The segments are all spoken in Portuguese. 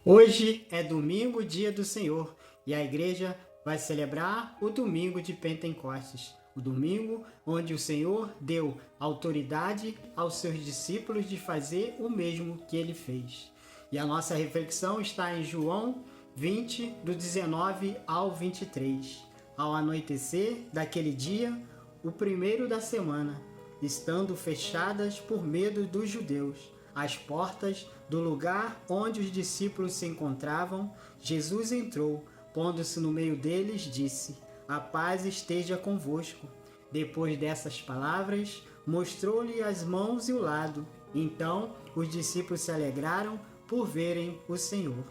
Hoje é domingo, dia do Senhor, e a igreja vai celebrar o domingo de Pentecostes, o domingo onde o Senhor deu autoridade aos seus discípulos de fazer o mesmo que ele fez. E a nossa reflexão está em João 20, do 19 ao 23. Ao anoitecer daquele dia, o primeiro da semana, estando fechadas por medo dos judeus as portas do lugar onde os discípulos se encontravam, Jesus entrou, pondo-se no meio deles, disse: "A paz esteja convosco." Depois dessas palavras, mostrou-lhe as mãos e o lado. Então os discípulos se alegraram por verem o Senhor.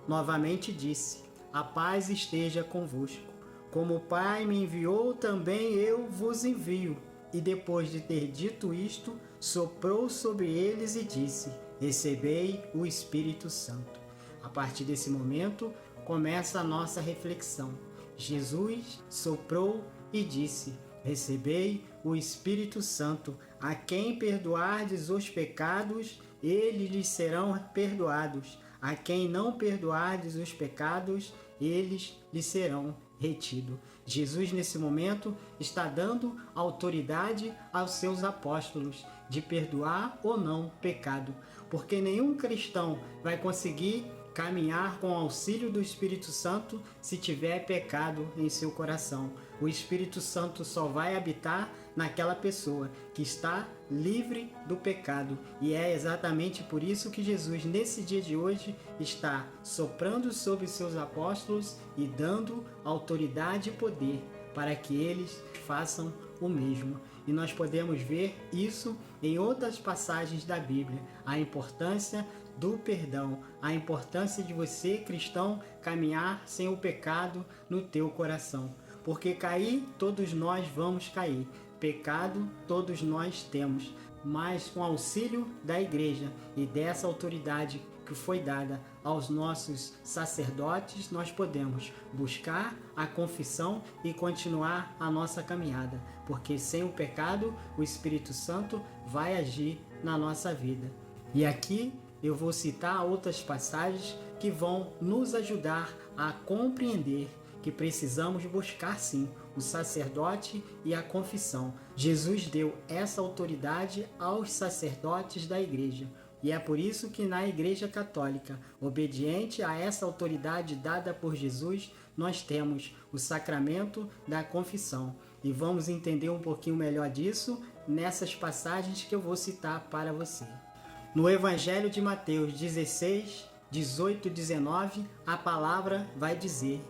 Novamente disse: "A paz esteja convosco. Como o Pai me enviou, também eu vos envio." E depois de ter dito isto, soprou sobre eles e disse: "Recebei o Espírito Santo." A partir desse momento, começa a nossa reflexão. Jesus soprou e disse: "Recebei o Espírito Santo. A quem perdoardes os pecados, eles lhes serão perdoados. A quem não perdoardes os pecados, eles lhes serão retidos." Jesus, nesse momento, está dando autoridade aos seus apóstolos de perdoar ou não pecado, porque nenhum cristão vai conseguir caminhar com o auxílio do Espírito Santo se tiver pecado em seu coração. O Espírito Santo só vai habitar naquela pessoa que está livre do pecado. E é exatamente por isso que Jesus, nesse dia de hoje, está soprando sobre seus apóstolos e dando autoridade e poder para que eles façam o mesmo. E nós podemos ver isso em outras passagens da Bíblia, a importância do perdão, a importância de você, cristão, caminhar sem o pecado no teu coração. Porque cair, todos nós vamos cair. Pecado, todos nós temos. Mas com auxílio da igreja e dessa autoridade que foi dada aos nossos sacerdotes, nós podemos buscar a confissão e continuar a nossa caminhada. Porque sem o pecado, o Espírito Santo vai agir na nossa vida. E aqui eu vou citar outras passagens que vão nos ajudar a compreender que precisamos buscar sim o sacerdote e a confissão. Jesus deu essa autoridade aos sacerdotes da igreja. E é por isso que na Igreja Católica, obediente a essa autoridade dada por Jesus, nós temos o sacramento da confissão. E vamos entender um pouquinho melhor disso nessas passagens que eu vou citar para você. No Evangelho de Mateus 16, 18 e 19, a palavra vai dizer: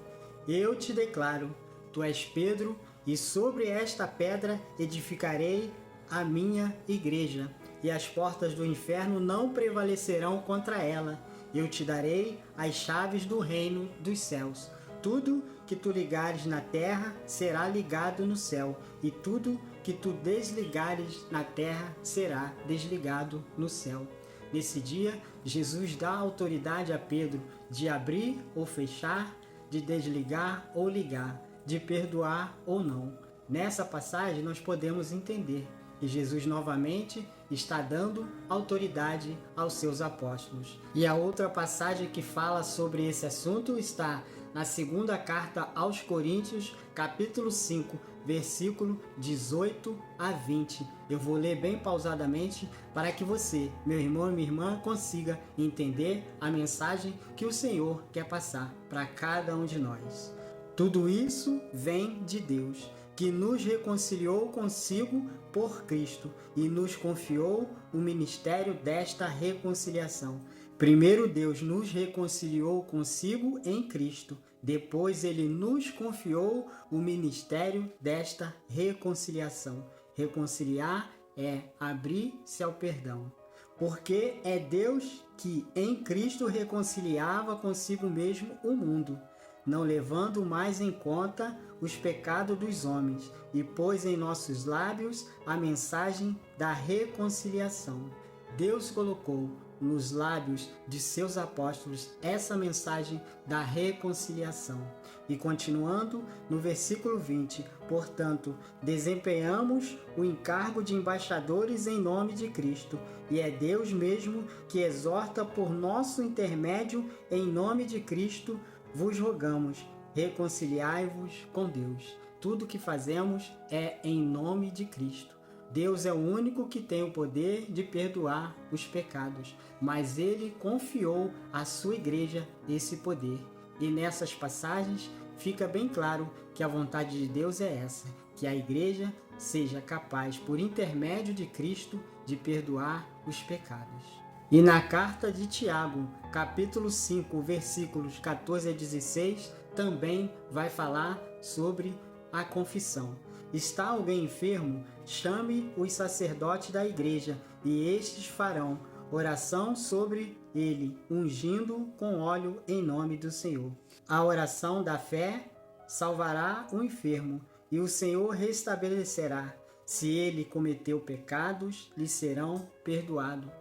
"Eu te declaro, tu és Pedro, e sobre esta pedra edificarei a minha igreja, e as portas do inferno não prevalecerão contra ela. Eu te darei as chaves do reino dos céus. Tudo que tu ligares na terra será ligado no céu, e tudo que tu desligares na terra será desligado no céu." Nesse dia, Jesus dá autoridade a Pedro de abrir ou fechar, de desligar ou ligar, de perdoar ou não. Nessa passagem, nós podemos entender que Jesus novamente está dando autoridade aos seus apóstolos. E a outra passagem que fala sobre esse assunto está na segunda carta aos Coríntios, capítulo 5, versículo 18 a 20. Eu vou ler bem pausadamente para que você, meu irmão e minha irmã, consiga entender a mensagem que o Senhor quer passar para cada um de nós. Tudo isso vem de Deus, que nos reconciliou consigo por Cristo e nos confiou o ministério desta reconciliação. Primeiro Deus nos reconciliou consigo em Cristo, depois ele nos confiou o ministério desta reconciliação. Reconciliar é abrir-se ao perdão. Porque é Deus que em Cristo reconciliava consigo mesmo o mundo, não levando mais em conta os pecados dos homens, e pôs em nossos lábios a mensagem da reconciliação. Deus colocou nos lábios de seus apóstolos essa mensagem da reconciliação. E continuando no versículo 20, portanto, desempenhamos o encargo de embaixadores em nome de Cristo, e é Deus mesmo que exorta por nosso intermédio, em nome de Cristo, vos rogamos, reconciliai-vos com Deus. Tudo que fazemos é em nome de Cristo. Deus é o único que tem o poder de perdoar os pecados, mas Ele confiou à sua igreja esse poder. E nessas passagens fica bem claro que a vontade de Deus é essa, que a igreja seja capaz, por intermédio de Cristo, de perdoar os pecados. E na carta de Tiago, capítulo 5, versículos 14 a 16, também vai falar sobre a confissão. Está alguém enfermo? Chame os sacerdotes da igreja, e estes farão oração sobre ele, ungindo com óleo em nome do Senhor. A oração da fé salvará o enfermo, e o Senhor restabelecerá. Se ele cometeu pecados, lhe serão perdoados.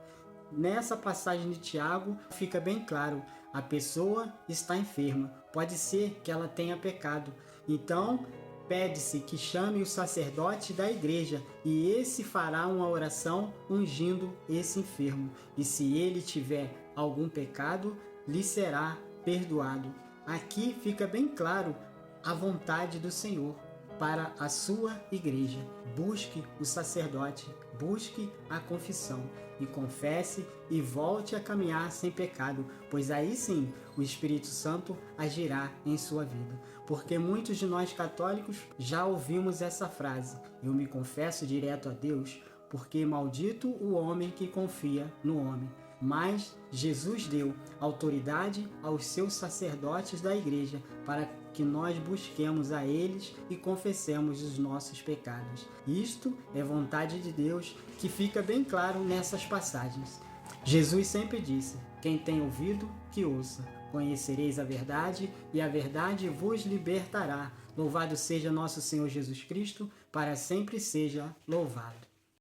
Nessa passagem de Tiago fica bem claro, a pessoa está enferma, pode ser que ela tenha pecado. Então, pede-se que chame o sacerdote da igreja, e esse fará uma oração ungindo esse enfermo. E se ele tiver algum pecado, lhe será perdoado. Aqui fica bem claro a vontade do Senhor para a sua igreja. Busque o sacerdote, busque a confissão e confesse e volte a caminhar sem pecado, pois aí sim o Espírito Santo agirá em sua vida. Porque muitos de nós católicos já ouvimos essa frase: eu me confesso direto a Deus, porque maldito o homem que confia no homem. Mas Jesus deu autoridade aos seus sacerdotes da igreja para que nós busquemos a eles e confessemos os nossos pecados. Isto é vontade de Deus, que fica bem claro nessas passagens. Jesus sempre disse: quem tem ouvido, que ouça. Conhecereis a verdade, e a verdade vos libertará. Louvado seja nosso Senhor Jesus Cristo, para sempre seja louvado.